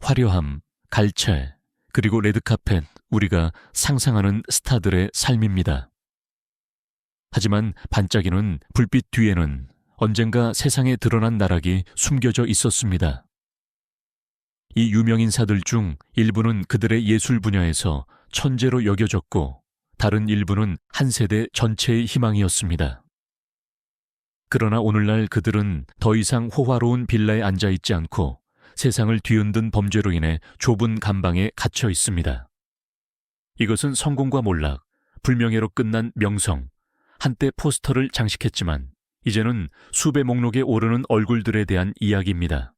화려함, 갈채, 그리고 레드카펫, 우리가 상상하는 스타들의 삶입니다. 하지만 반짝이는 불빛 뒤에는 언젠가 세상에 드러난 나락이 숨겨져 있었습니다. 이 유명인사들 중 일부는 그들의 예술 분야에서 천재로 여겨졌고, 다른 일부는 한 세대 전체의 희망이었습니다. 그러나 오늘날 그들은 더 이상 호화로운 빌라에 앉아있지 않고 세상을 뒤흔든 범죄로 인해 좁은 감방에 갇혀 있습니다. 이것은 성공과 몰락, 불명예로 끝난 명성, 한때 포스터를 장식했지만 이제는 수배 목록에 오르는 얼굴들에 대한 이야기입니다.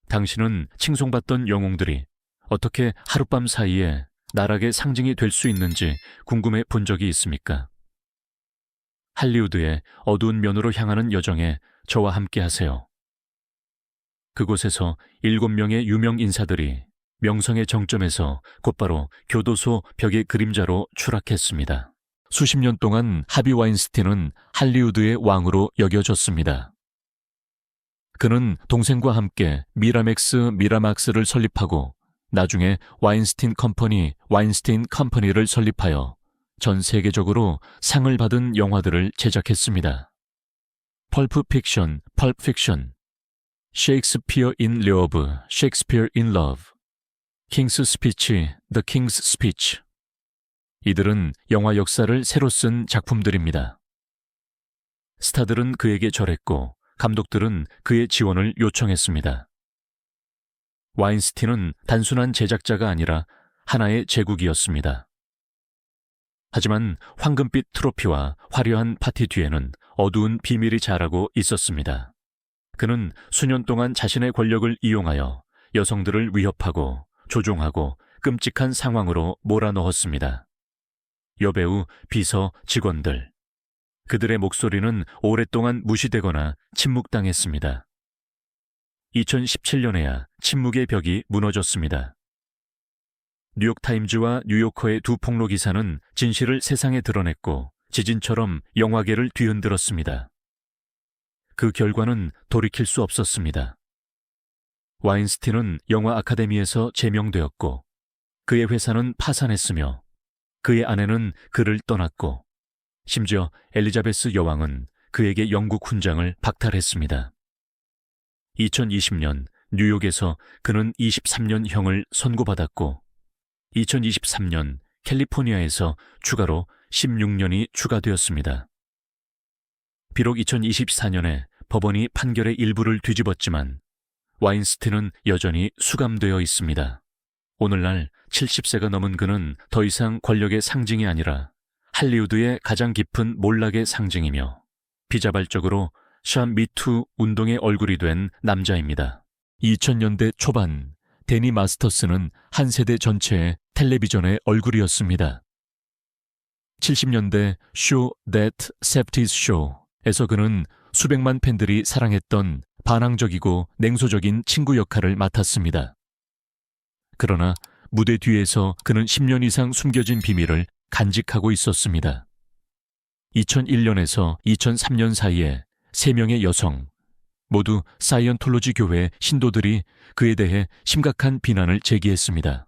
당신은 칭송받던 영웅들이 어떻게 하룻밤 사이에 나락의 상징이 될 수 있는지 궁금해 본 적이 있습니까? 할리우드의 어두운 면으로 향하는 여정에 저와 함께 하세요. 그곳에서 7명의 유명 인사들이 명성의 정점에서 곧바로 교도소 벽의 그림자로 추락했습니다. 수십 년 동안 하비 와인스틴은 할리우드의 왕으로 여겨졌습니다. 그는 동생과 함께 미라맥스를 설립하고 나중에 와인스틴 컴퍼니를 설립하여 전 세계적으로 상을 받은 영화들을 제작했습니다. 펄프 픽션, 셰익스피어 인 러브, 킹스 스피치, The King's Speech. 이들은 영화 역사를 새로 쓴 작품들입니다. 스타들은 그에게 절했고 감독들은 그의 지원을 요청했습니다. 와인스틴은 단순한 제작자가 아니라 하나의 제국이었습니다. 하지만 황금빛 트로피와 화려한 파티 뒤에는 어두운 비밀이 자라고 있었습니다. 그는 수년 동안 자신의 권력을 이용하여 여성들을 위협하고 조종하고 끔찍한 상황으로 몰아넣었습니다. 여배우, 비서, 직원들. 그들의 목소리는 오랫동안 무시되거나 침묵당했습니다. 2017년에야 침묵의 벽이 무너졌습니다. 뉴욕타임즈와 뉴요커의 두 폭로 기사는 진실을 세상에 드러냈고 지진처럼 영화계를 뒤흔들었습니다. 그 결과는 돌이킬 수 없었습니다. 와인스틴은 영화 아카데미에서 제명되었고 그의 회사는 파산했으며 그의 아내는 그를 떠났고 심지어 엘리자베스 여왕은 그에게 영국 훈장을 박탈했습니다. 2020년 뉴욕에서 그는 23년형을 선고받았고 2023년 캘리포니아에서 추가로 16년이 추가되었습니다. 비록 2024년에 법원이 판결의 일부를 뒤집었지만 와인스틴은 여전히 수감되어 있습니다. 오늘날 70세가 넘은 그는 더 이상 권력의 상징이 아니라 할리우드의 가장 깊은 몰락의 상징이며 비자발적으로 샵 미투 운동의 얼굴이 된 남자입니다. 2000년대 초반 데니 마스터스는 한 세대 전체의 텔레비전의 얼굴이었습니다. 70년대 Show That Septis Show에서 그는 수백만 팬들이 사랑했던 반항적이고 냉소적인 친구 역할을 맡았습니다. 그러나 무대 뒤에서 그는 10년 이상 숨겨진 비밀을 간직하고 있었습니다. 2001년에서 2003년 사이에 3명의 여성, 모두 사이언톨로지 교회 신도들이 그에 대해 심각한 비난을 제기했습니다.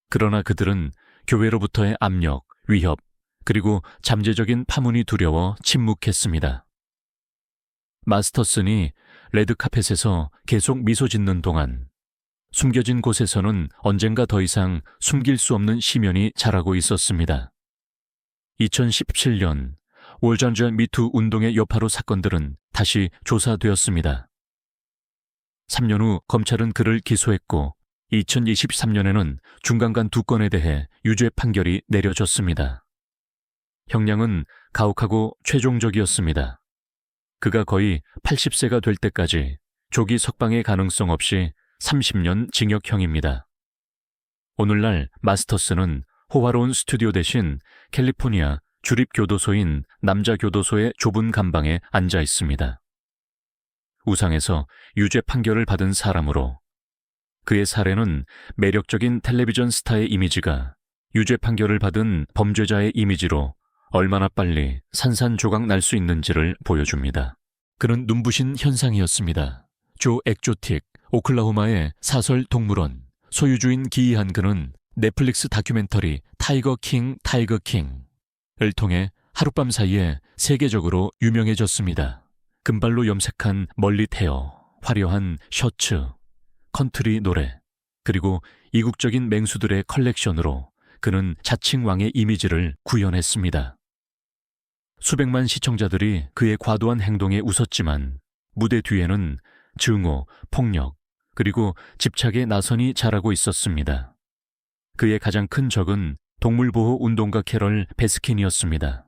그러나 그들은 교회로부터의 압력, 위협, 그리고 잠재적인 파문이 두려워 침묵했습니다. 마스터슨이 레드카펫에서 계속 미소 짓는 동안 숨겨진 곳에서는 언젠가 더 이상 숨길 수 없는 심연이 자라고 있었습니다. 2017년 월전자 미투 운동의 여파로 사건들은 다시 조사되었습니다. 3년 후 검찰은 그를 기소했고 2023년에는 중간간 2건에 대해 유죄 판결이 내려졌습니다. 형량은 가혹하고 최종적이었습니다. 그가 거의 80세가 될 때까지 조기 석방의 가능성 없이 30년 징역형입니다. 오늘날 마스터스는 호화로운 스튜디오 대신 캘리포니아 주립교도소인 남자교도소의 좁은 감방에 앉아 있습니다. 우상에서 유죄 판결을 받은 사람으로 그의 사례는 매력적인 텔레비전 스타의 이미지가 유죄 판결을 받은 범죄자의 이미지로 얼마나 빨리 산산조각 날 수 있는지를 보여줍니다. 그는 눈부신 현상이었습니다. 조 엑조틱, 오클라호마의 사설 동물원 소유주인 기이한 그는 넷플릭스 다큐멘터리 타이거 킹을 통해 하룻밤 사이에 세계적으로 유명해졌습니다. 금발로 염색한 멀릿 헤어, 화려한 셔츠, 컨트리 노래, 그리고 이국적인 맹수들의 컬렉션으로 그는 자칭 왕의 이미지를 구현했습니다. 수백만 시청자들이 그의 과도한 행동에 웃었지만 무대 뒤에는 증오, 폭력, 그리고 집착의 나선이 자라고 있었습니다. 그의 가장 큰 적은 동물보호 운동가 캐럴 베스킨이었습니다.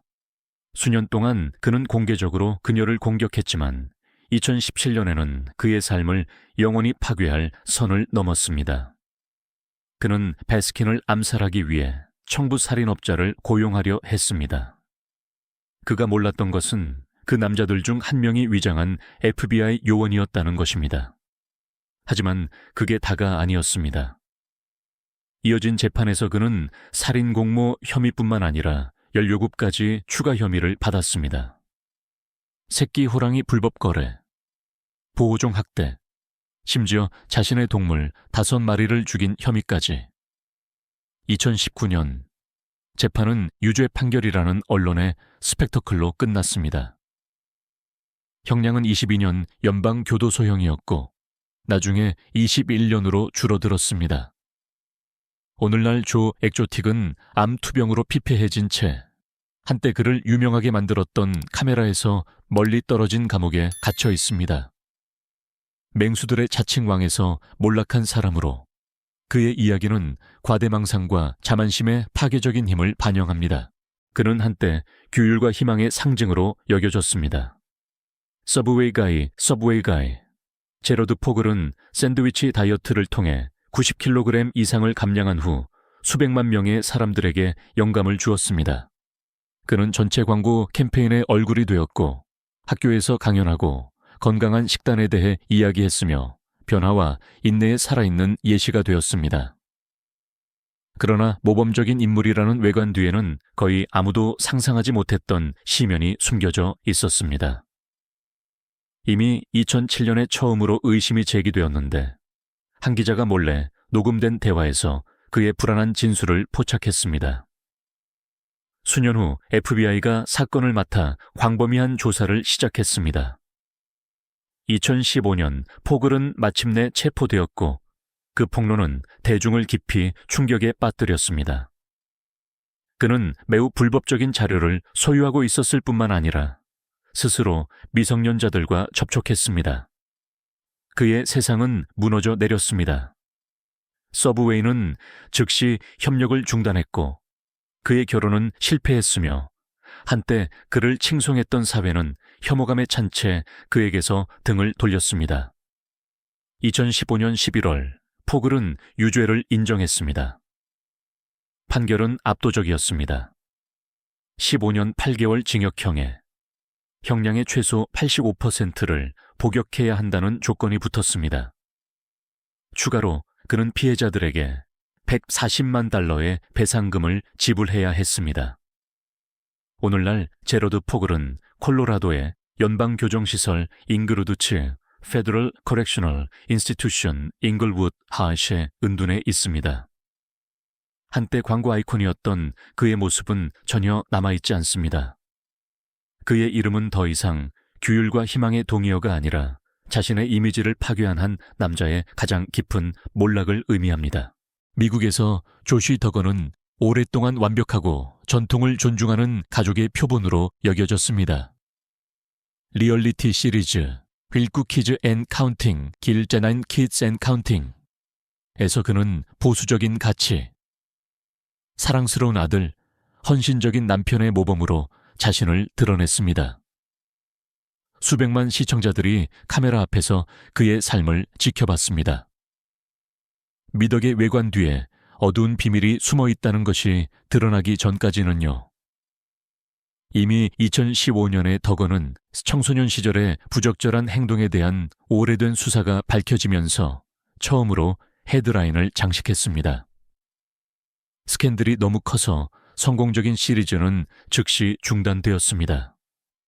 수년 동안 그는 공개적으로 그녀를 공격했지만 2017년에는 그의 삶을 영원히 파괴할 선을 넘었습니다. 그는 베스킨을 암살하기 위해 청부살인업자를 고용하려 했습니다. 그가 몰랐던 것은 그 남자들 중 한 명이 위장한 FBI 요원이었다는 것입니다. 하지만 그게 다가 아니었습니다. 이어진 재판에서 그는 살인 공모 혐의뿐만 아니라 17가지 추가 혐의를 받았습니다. 새끼 호랑이 불법 거래, 보호종 학대, 심지어 자신의 동물 5마리를 죽인 혐의까지. 2019년 재판은 유죄 판결이라는 언론의 스펙터클로 끝났습니다. 형량은 22년 연방교도소형이었고 나중에 21년으로 줄어들었습니다. 오늘날 조 엑조틱은 암 투병으로 피폐해진 채 한때 그를 유명하게 만들었던 카메라에서 멀리 떨어진 감옥에 갇혀 있습니다. 맹수들의 자칭왕에서 몰락한 사람으로 그의 이야기는 과대망상과 자만심의 파괴적인 힘을 반영합니다. 그는 한때 규율과 희망의 상징으로 여겨졌습니다. 서브웨이 가이. 제러드 포글은 샌드위치 다이어트를 통해 90kg 이상을 감량한 후 수백만 명의 사람들에게 영감을 주었습니다. 그는 전체 광고 캠페인의 얼굴이 되었고 학교에서 강연하고 건강한 식단에 대해 이야기했으며 변화와 인내에 살아있는 예시가 되었습니다. 그러나 모범적인 인물이라는 외관 뒤에는 거의 아무도 상상하지 못했던 시면이 숨겨져 있었습니다. 이미 2007년에 처음으로 의심이 제기되었는데 한 기자가 몰래 녹음된 대화에서 그의 불안한 진술을 포착했습니다. 수년 후 FBI가 사건을 맡아 광범위한 조사를 시작했습니다. 2015년 포글은 마침내 체포되었고 그 폭로는 대중을 깊이 충격에 빠뜨렸습니다. 그는 매우 불법적인 자료를 소유하고 있었을 뿐만 아니라 스스로 미성년자들과 접촉했습니다. 그의 세상은 무너져 내렸습니다. 서브웨이는 즉시 협력을 중단했고 그의 결혼은 실패했으며 한때 그를 칭송했던 사회는 혐오감에 찬 채 그에게서 등을 돌렸습니다. 2015년 11월 포글은 유죄를 인정했습니다. 판결은 압도적이었습니다. 15년 8개월 징역형에 형량의 최소 85%를 복역해야 한다는 조건이 붙었습니다. 추가로 그는 피해자들에게 140만 달러의 배상금을 지불해야 했습니다. 오늘날 제러드 포글은 콜로라도의 연방교정시설 잉그루드츠 페더럴 커렉셔널 인스티튜션 잉글우드 하셴 은둔에 있습니다. 한때 광고 아이콘이었던 그의 모습은 전혀 남아있지 않습니다. 그의 이름은 더 이상 규율과 희망의 동의어가 아니라 자신의 이미지를 파괴한 한 남자의 가장 깊은 몰락을 의미합니다. 미국에서 조시 더건은 오랫동안 완벽하고 전통을 존중하는 가족의 표본으로 여겨졌습니다. 리얼리티 시리즈 휠 쿠키즈 앤 카운팅 길제나인 키즈 앤 카운팅 에서 그는 보수적인 가치, 사랑스러운 아들, 헌신적인 남편의 모범으로 자신을 드러냈습니다. 수백만 시청자들이 카메라 앞에서 그의 삶을 지켜봤습니다. 미덕의 외관 뒤에 어두운 비밀이 숨어 있다는 것이 드러나기 전까지는요. 이미 2015년에 더건은 청소년 시절의 부적절한 행동에 대한 오래된 수사가 밝혀지면서 처음으로 헤드라인을 장식했습니다. 스캔들이 너무 커서 성공적인 시리즈는 즉시 중단되었습니다.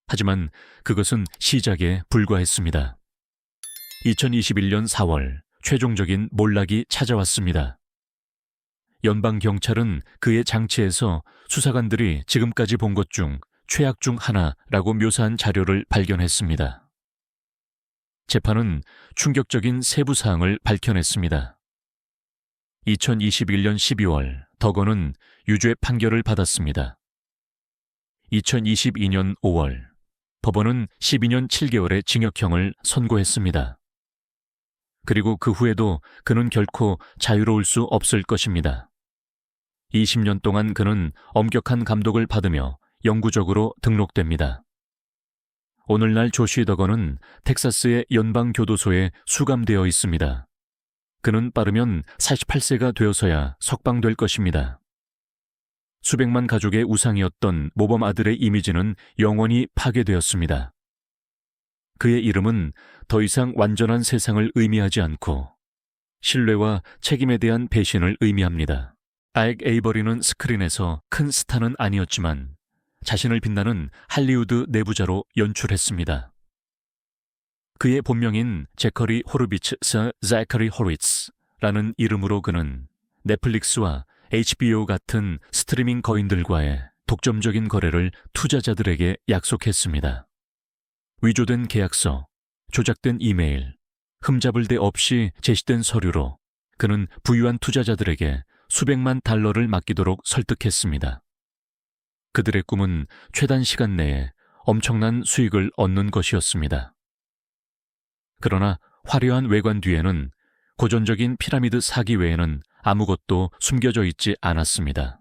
하지만 그것은 시작에 불과했습니다. 2021년 4월 최종적인 몰락이 찾아왔습니다. 연방경찰은 그의 장치에서 수사관들이 지금까지 본 것 중 최악 중 하나라고 묘사한 자료를 발견했습니다. 재판은 충격적인 세부 사항을 밝혀냈습니다. 2021년 12월 덕원은 유죄 판결을 받았습니다. 2022년 5월 법원은 12년 7개월의 징역형을 선고했습니다. 그리고 그 후에도 그는 결코 자유로울 수 없을 것입니다. 20년 동안 그는 엄격한 감독을 받으며 영구적으로 등록됩니다. 오늘날 조시 덕원은 텍사스의 연방교도소에 수감되어 있습니다. 그는 빠르면 48세가 되어서야 석방될 것입니다. 수백만 가족의 우상이었던 모범 아들의 이미지는 영원히 파괴되었습니다. 그의 이름은 더 이상 완전한 세상을 의미하지 않고 신뢰와 책임에 대한 배신을 의미합니다. 아익 에이버리는 스크린에서 큰 스타는 아니었지만 자신을 빛나는 할리우드 내부자로 연출했습니다. 그의 본명인 제커리 호르비츠 서 자카리 호리츠라는 이름으로 그는 넷플릭스와 HBO 같은 스트리밍 거인들과의 독점적인 거래를 투자자들에게 약속했습니다. 위조된 계약서, 조작된 이메일, 흠잡을 데 없이 제시된 서류로 그는 부유한 투자자들에게 수백만 달러를 맡기도록 설득했습니다. 그들의 꿈은 최단 시간 내에 엄청난 수익을 얻는 것이었습니다. 그러나 화려한 외관 뒤에는 고전적인 피라미드 사기 외에는 아무것도 숨겨져 있지 않았습니다.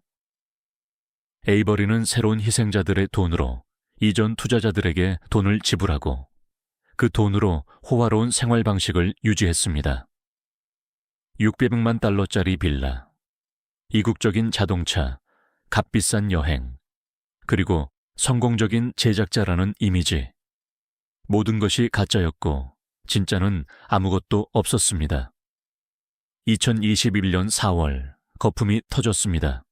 에이버리는 새로운 희생자들의 돈으로 이전 투자자들에게 돈을 지불하고 그 돈으로 호화로운 생활 방식을 유지했습니다. 600만 달러짜리 빌라, 이국적인 자동차, 값비싼 여행, 그리고 성공적인 제작자라는 이미지. 모든 것이 가짜였고 진짜는 아무것도 없었습니다. 2021년 4월 거품이 터졌습니다.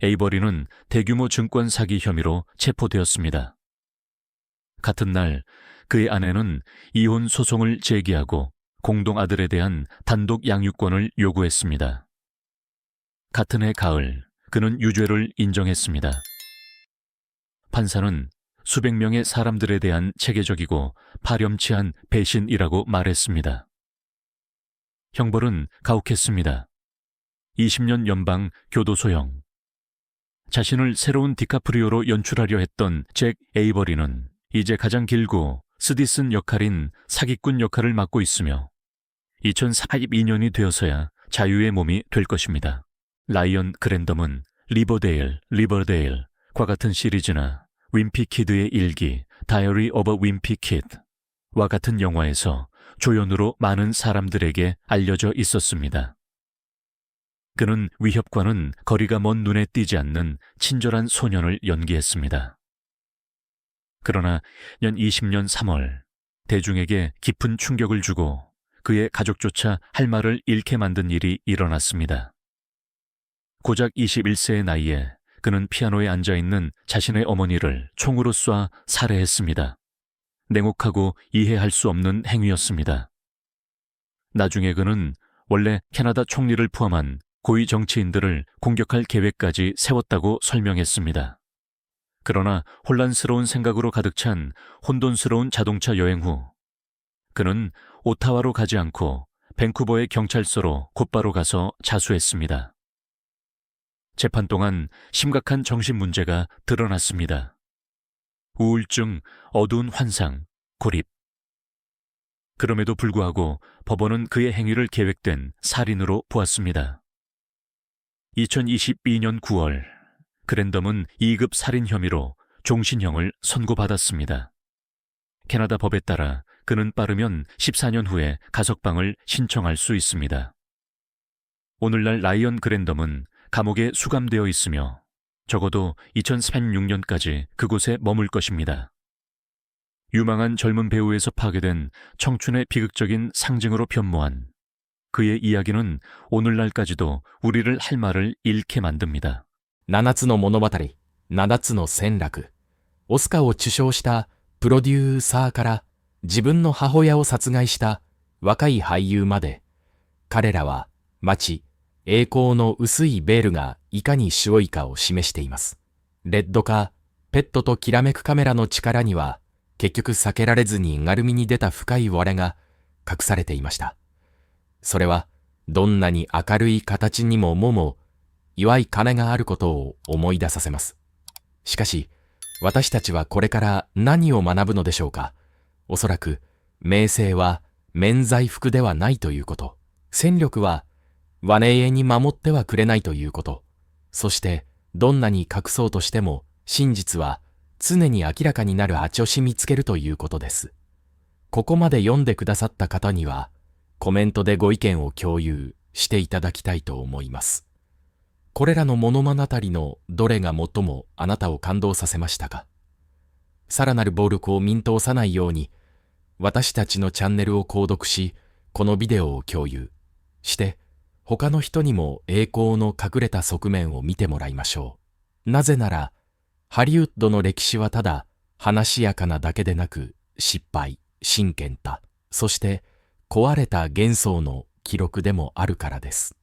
에이버리는 대규모 증권 사기 혐의로 체포되었습니다. 같은 날 그의 아내는 이혼 소송을 제기하고 공동 아들에 대한 단독 양육권을 요구했습니다. 같은 해 가을 그는 유죄를 인정했습니다. 판사는 수백 명의 사람들에 대한 체계적이고 파렴치한 배신이라고 말했습니다. 형벌은 가혹했습니다. 20년 연방 교도소형. 자신을 새로운 디카프리오로 연출하려 했던 잭 에이버리는 이제 가장 길고 쓰디쓴 역할인 사기꾼 역할을 맡고 있으며 2042년이 되어서야 자유의 몸이 될 것입니다. 라이언 그랜덤은 리버데일과 같은 시리즈나 윈피 키드의 일기, 다이어리 오브 윈피 키드와 같은 영화에서 조연으로 많은 사람들에게 알려져 있었습니다. 그는 위협과는 거리가 먼 눈에 띄지 않는 친절한 소년을 연기했습니다. 그러나 연 20년 3월 대중에게 깊은 충격을 주고 그의 가족조차 할 말을 잃게 만든 일이 일어났습니다. 고작 21세의 나이에 그는 피아노에 앉아있는 자신의 어머니를 총으로 쏴 살해했습니다. 냉혹하고 이해할 수 없는 행위였습니다. 나중에 그는 원래 캐나다 총리를 포함한 고위 정치인들을 공격할 계획까지 세웠다고 설명했습니다. 그러나 혼란스러운 생각으로 가득 찬 혼돈스러운 자동차 여행 후 그는 오타와로 가지 않고 밴쿠버의 경찰서로 곧바로 가서 자수했습니다. 재판 동안 심각한 정신 문제가 드러났습니다. 우울증, 어두운 환상, 고립. 그럼에도 불구하고 법원은 그의 행위를 계획된 살인으로 보았습니다. 2022년 9월 그랜덤은 2급 살인 혐의로 종신형을 선고받았습니다. 캐나다 법에 따라 그는 빠르면 14년 후에 가석방을 신청할 수 있습니다. 오늘날 라이언 그랜덤은 감옥에 수감되어 있으며 적어도 2036년까지 그곳에 머물 것입니다. 유망한 젊은 배우에서 파괴된 청춘의 비극적인 상징으로 변모한 그의 이야기는 오늘날까지도 우리를 할 말을 잃게 만듭니다. 七つの物語、七つの戦略。オスカーを受賞したプロデューサーから自分の母親を殺害した若い俳優まで、彼らは街、栄光の薄いベールがいかに白いかを示しています。レッドカーペットときらめくカメラの力には、結局避けられずに丸みに出た深い割れが隠されていました。それは、どんなに明るい形にも祝い金があることを思い出させます。しかし、私たちはこれから何を学ぶのでしょうか。おそらく、名声は免罪符ではないということ。戦力は、和永遠に守ってはくれないということ。そして、どんなに隠そうとしても、真実は常に明らかになる味を染みつけるということです。ここまで読んでくださった方には、コメントでご意見を共有していただきたいと思います。これらの物語のどれが最もあなたを感動させましたか？さらなる暴力を見通さないように、私たちのチャンネルを購読し、このビデオを共有して、他の人にも栄光の隠れた側面を見てもらいましょう。なぜなら、ハリウッドの歴史はただ華しやかなだけでなく、失敗、真剣た、そして壊れた幻想の記録でもあるからです。